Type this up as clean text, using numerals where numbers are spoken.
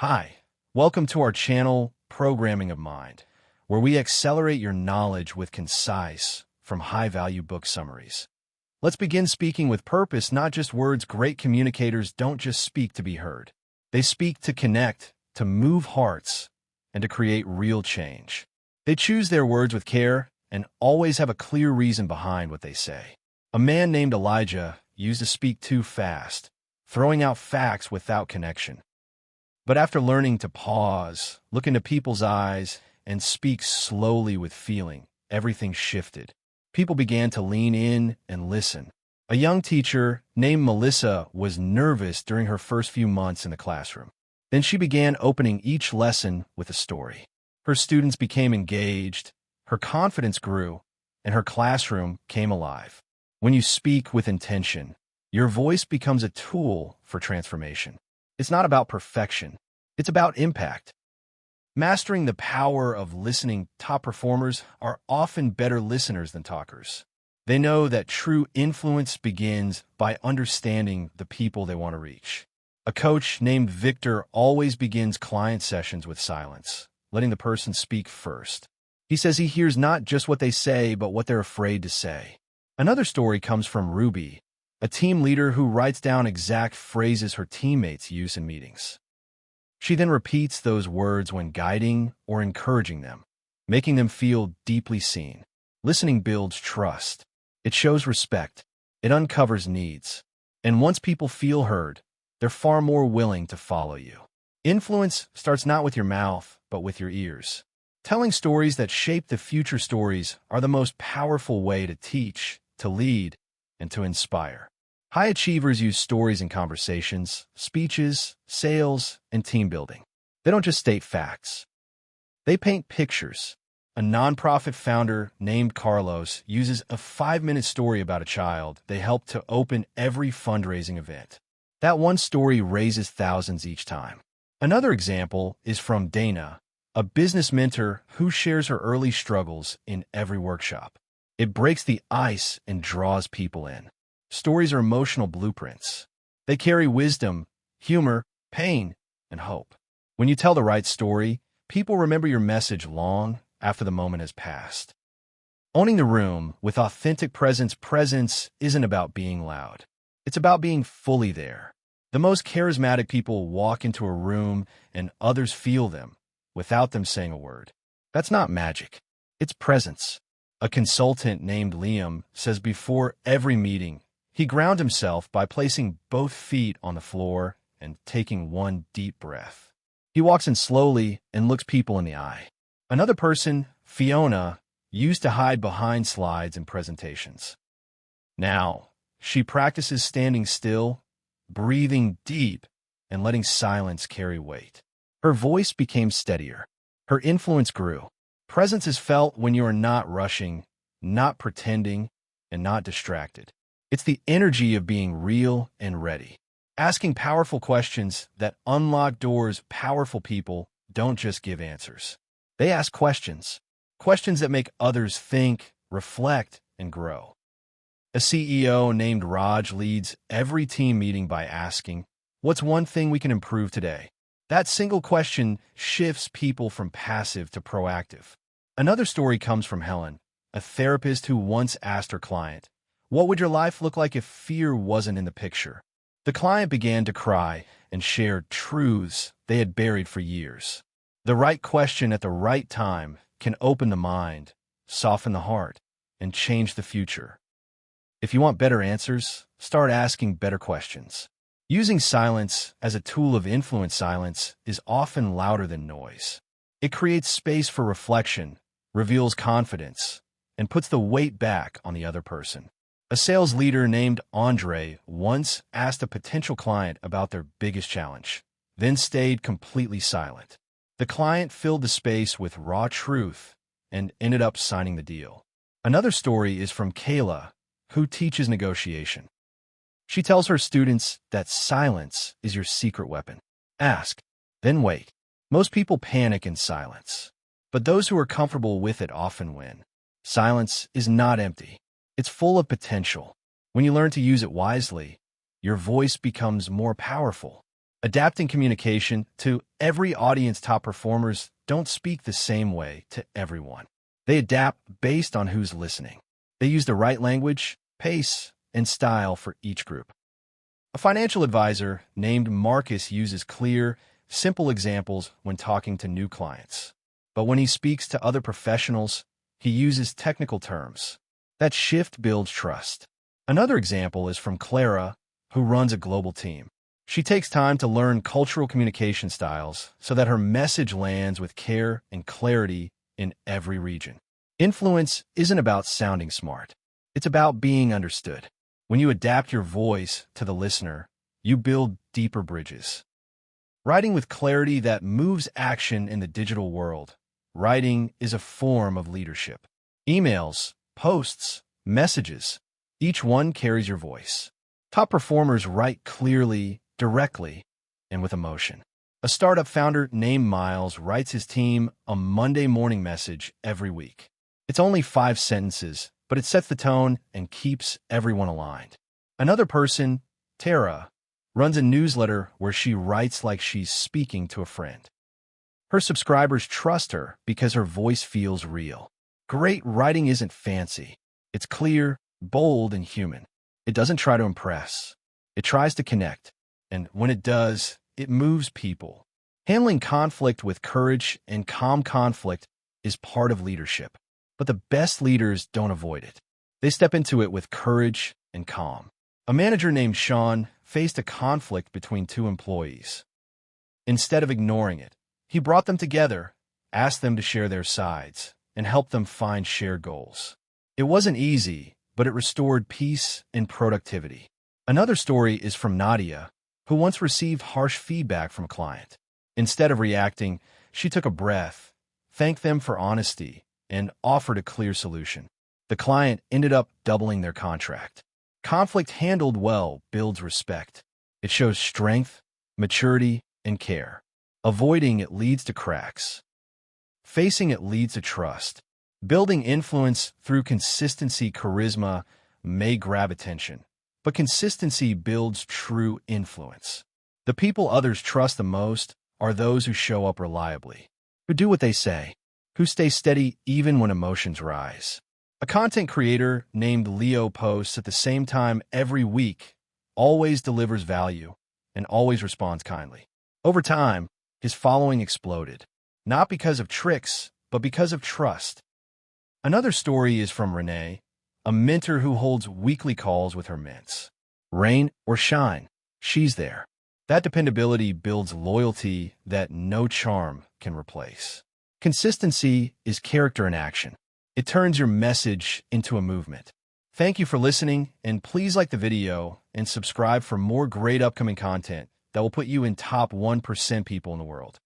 Hi, welcome to our channel, Programming of Mind, where we accelerate your knowledge with concise, from high-value book summaries. Let's begin speaking with purpose, not just words. Great communicators don't just speak to be heard. They speak to connect, to move hearts, and to create real change. They choose their words with care and always have a clear reason behind what they say. A man named Elijah used to speak too fast, throwing out facts without connection. But after learning to pause, look into people's eyes, and speak slowly with feeling, everything shifted. People began to lean in and listen. A young teacher named Melissa was nervous during her first few months in the classroom. Then she began opening each lesson with a story. Her students became engaged, her confidence grew, and her classroom came alive. When you speak with intention, your voice becomes a tool for transformation. It's not about perfection. It's about impact. Mastering the power of listening, top performers are often better listeners than talkers. They know that true influence begins by understanding the people they want to reach. A coach named Victor always begins client sessions with silence, letting the person speak first. He says he hears not just what they say, but what they're afraid to say. Another story comes from Ruby, a team leader who writes down exact phrases her teammates use in meetings. She then repeats those words when guiding or encouraging them, making them feel deeply seen. Listening builds trust. It shows respect. It uncovers needs. And once people feel heard, they're far more willing to follow you. Influence starts not with your mouth, but with your ears. Telling stories that shape the future stories are the most powerful way to teach, to lead, and to inspire. High achievers use stories in conversations, speeches, sales, and team building. They don't just state facts. They paint pictures. A nonprofit founder named Carlos uses a 5-minute story about a child they helped to open every fundraising event. That one story raises thousands each time. Another example is from Dana, a business mentor who shares her early struggles in every workshop. It breaks the ice and draws people in. Stories are emotional blueprints. They carry wisdom, humor, pain, and hope. When you tell the right story, people remember your message long after the moment has passed. Owning the room with authentic presence. Presence isn't about being loud. It's about being fully there. The most charismatic people walk into a room and others feel them without them saying a word. That's not magic. It's presence. A consultant named Liam says before every meeting, he ground himself by placing both feet on the floor and taking one deep breath. He walks in slowly and looks people in the eye. Another person, Fiona, used to hide behind slides and presentations. Now, she practices standing still, breathing deep, and letting silence carry weight. Her voice became steadier. Her influence grew. Presence is felt when you are not rushing, not pretending, and not distracted. It's the energy of being real and ready. Asking powerful questions that unlock doors. Powerful people don't just give answers. They ask questions. Questions that make others think, reflect, and grow. A CEO named Raj leads every team meeting by asking, "What's one thing we can improve today?" That single question shifts people from passive to proactive. Another story comes from Helen, a therapist who once asked her client, "What would your life look like if fear wasn't in the picture?" The client began to cry and shared truths they had buried for years. The right question at the right time can open the mind, soften the heart, and change the future. If you want better answers, start asking better questions. Using silence as a tool of influence. Silence is often louder than noise. It creates space for reflection, reveals confidence, and puts the weight back on the other person. A sales leader named Andre once asked a potential client about their biggest challenge, then stayed completely silent. The client filled the space with raw truth and ended up signing the deal. Another story is from Kayla, who teaches negotiation. She tells her students that silence is your secret weapon. Ask, then wait. Most people panic in silence, but those who are comfortable with it often win. Silence is not empty. It's full of potential. When you learn to use it wisely, your voice becomes more powerful. Adapting communication to every audience. Top performers don't speak the same way to everyone. They adapt based on who's listening. They use the right language, pace, and style for each group. A financial advisor named Marcus uses clear, simple examples when talking to new clients. But when he speaks to other professionals, he uses technical terms. That shift builds trust. Another example is from Clara, who runs a global team. She takes time to learn cultural communication styles so that her message lands with care and clarity in every region. Influence isn't about sounding smart. It's about being understood. When you adapt your voice to the listener, you build deeper bridges. Writing with clarity that moves action in the digital world. Writing is a form of leadership. Emails, posts, messages, each one carries your voice. Top performers write clearly, directly, and with emotion. A startup founder named Miles writes his team a Monday morning message every week. It's only 5 sentences, but it sets the tone and keeps everyone aligned. Another person, Tara, runs a newsletter where she writes like she's speaking to a friend. Her subscribers trust her because her voice feels real. Great writing isn't fancy. It's clear, bold, and human. It doesn't try to impress. It tries to connect. And when it does, it moves people. Handling conflict with courage and calm conflict is part of leadership. But the best leaders don't avoid it. They step into it with courage and calm. A manager named Sean faced a conflict between 2 employees. Instead of ignoring it, he brought them together, asked them to share their sides, and helped them find shared goals. It wasn't easy, but it restored peace and productivity. Another story is from Nadia, who once received harsh feedback from a client. Instead of reacting, she took a breath, thanked them for honesty, and offered a clear solution. The client ended up doubling their contract. Conflict handled well builds respect. It shows strength, maturity, and care. Avoiding it leads to cracks. Facing it leads to trust. Building influence through consistency. Charisma may grab attention, but consistency builds true influence. The people others trust the most are those who show up reliably, who do what they say, who stay steady even when emotions rise. A content creator named Leo posts at the same time every week, always delivers value, and always responds kindly. Over time, his following exploded, not because of tricks, but because of trust. Another story is from Renee, a mentor who holds weekly calls with her mints. Rain or shine, she's there. That dependability builds loyalty that no charm can replace. Consistency is character in action. It turns your message into a movement. Thank you for listening, and please like the video and subscribe for more great upcoming content that will put you in top 1% people in the world.